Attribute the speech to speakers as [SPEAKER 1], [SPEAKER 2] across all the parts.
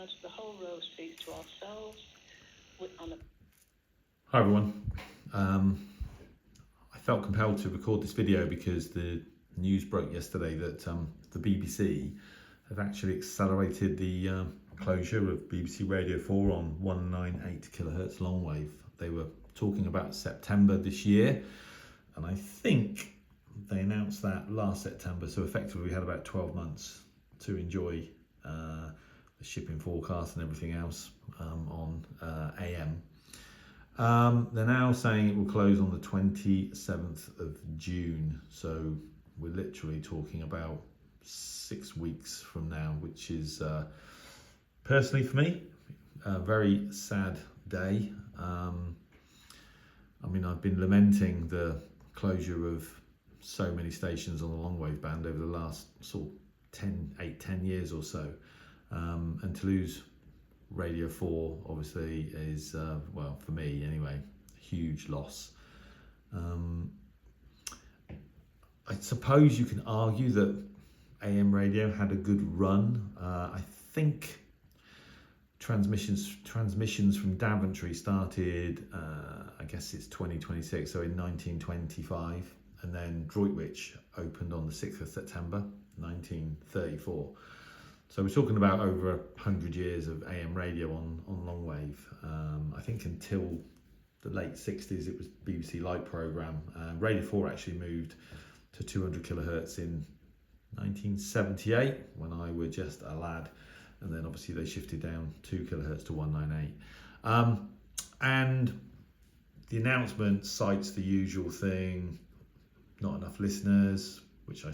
[SPEAKER 1] charge of the whole row space to ourselves.
[SPEAKER 2] Hi everyone. I felt compelled to record this video because the news broke yesterday that the BBC have actually accelerated the closure of BBC Radio 4 on 198 kHz longwave. They were talking about September this year, and I think they announced that last September, so effectively we had about 12 months to enjoy the shipping forecast and everything else on AM. They're now saying it will close on the 27th of June, so we're literally talking about 6 weeks from now, which is personally for me a very sad day. I mean, I've been lamenting the closure of so many stations on the longwave band over the last sort of 10 years or so, and to lose Radio 4 obviously is, well, for me anyway, a huge loss. I suppose you can argue that AM radio had a good run. I think transmissions from Daventry started, I guess it's 2026, so in 1925, and then Droitwich opened on the 6th of September 1934. So we're talking about over 100 years of AM radio on longwave. I think until the late 60s it was BBC Light programme. Radio 4 actually moved to 200 kHz in 1978 when I was just a lad, and then obviously they shifted down 2 kHz to 198. And the announcement cites the usual thing: not enough listeners, which I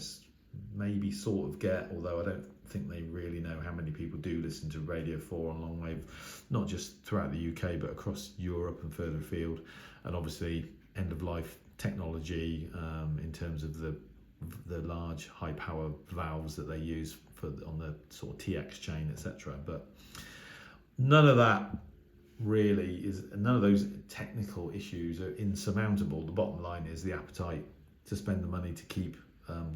[SPEAKER 2] maybe sort of get, although I don't think they really know how many people do listen to Radio 4 on longwave, not just throughout the UK but across Europe and further afield. And obviously end of life technology in terms of the large high power valves that they use on the sort of TX chain, etc. But none of that really is, none of those technical issues are insurmountable. The bottom line is the appetite to spend the money to keep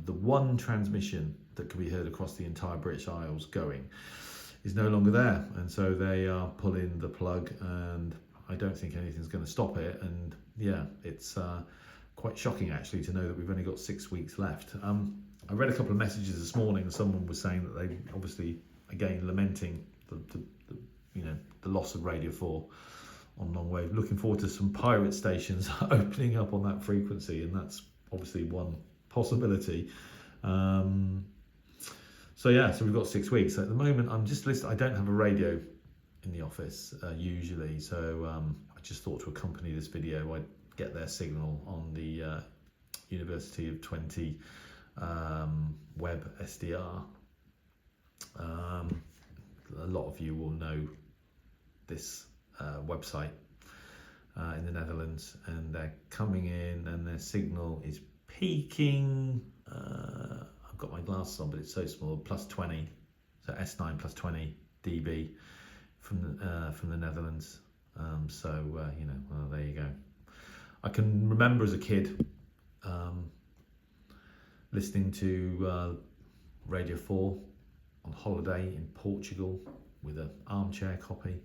[SPEAKER 2] the one transmission that can be heard across the entire British Isles going is no longer there, and so they are pulling the plug, and I don't think anything's going to stop it. And yeah, it's quite shocking actually to know that we've only got 6 weeks left. I read a couple of messages this morning, and someone was saying that they obviously again lamenting the loss of Radio 4 on longwave, looking forward to some pirate stations opening up on that frequency, and that's obviously one possibility. So yeah, so we've got 6 weeks. So at the moment I'm just listening. I don't have a radio in the office usually, so I just thought to accompany this video I'd get their signal on the University of Twente web SDR. A lot of you will know this website in the Netherlands, and they're coming in and their signal is peaking. I've got my glasses on, but it's so small. +20, so S9 +20 dB from the Netherlands. Well, there you go. I can remember as a kid listening to Radio 4 on holiday in Portugal with an armchair copy.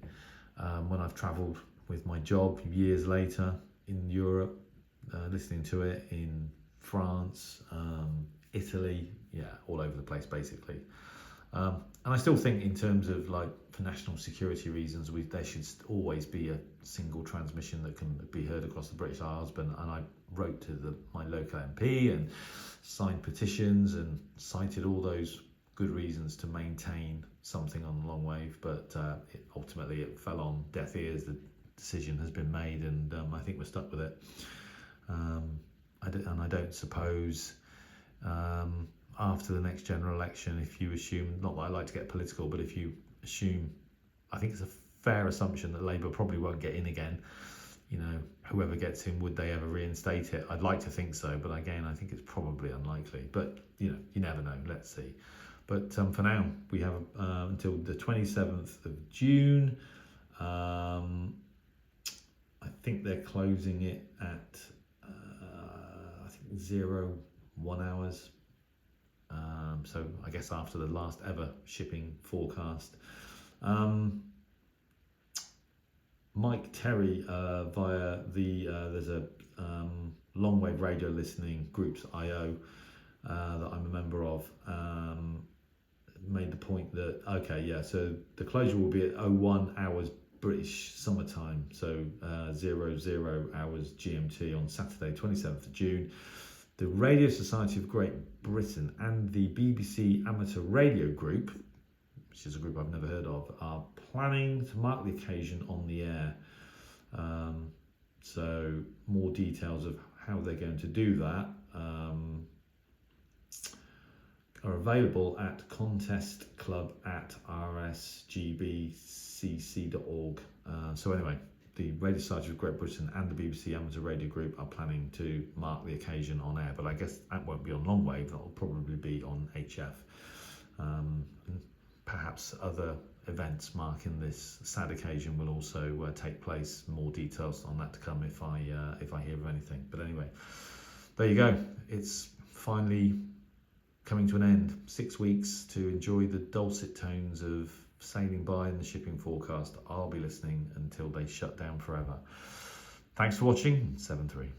[SPEAKER 2] When I've travelled with my job years later in Europe, listening to it in France, Italy, yeah, all over the place basically. And I still think in terms of, like, for national security reasons, there should always be a single transmission that can be heard across the British Isles. And I wrote to my local MP and signed petitions and cited all those good reasons to maintain something on the longwave, but ultimately it fell on deaf ears. The decision has been made, and I think we're stuck with it. I don't suppose after the next general election, if you assume, not that I like to get political, but if you assume, I think it's a fair assumption that Labour probably won't get in again. Whoever gets in, would they ever reinstate it? I'd like to think so, but again, I think it's probably unlikely. But you never know. Let's see. But for now, we have until the 27th of June. I think they're closing it at 0-1 hours. So I guess after the last ever shipping forecast, Mike Terry via the there's a longwave radio listening groups IO that I'm a member of, made the point that so the closure will be at 01 hours British summertime, so 00 hours GMT on Saturday 27th of June. The Radio Society of Great Britain and the BBC Amateur Radio Group, which is a group I've never heard of, are planning to mark the occasion on the air. So more details of how they're going to do that are available at contestclub@rsgbcc.org. So anyway, the Radio Society of Great Britain and the BBC Amateur Radio Group are planning to mark the occasion on air, but I guess that won't be on longwave, that will probably be on HF. And perhaps other events marking this sad occasion will also take place. More details on that to come if I hear of anything. But anyway, there you go. It's finally coming to an end. 6 weeks to enjoy the dulcet tones of sailing by in the shipping forecast. I'll be listening until they shut down forever. Thanks for watching. 7-3.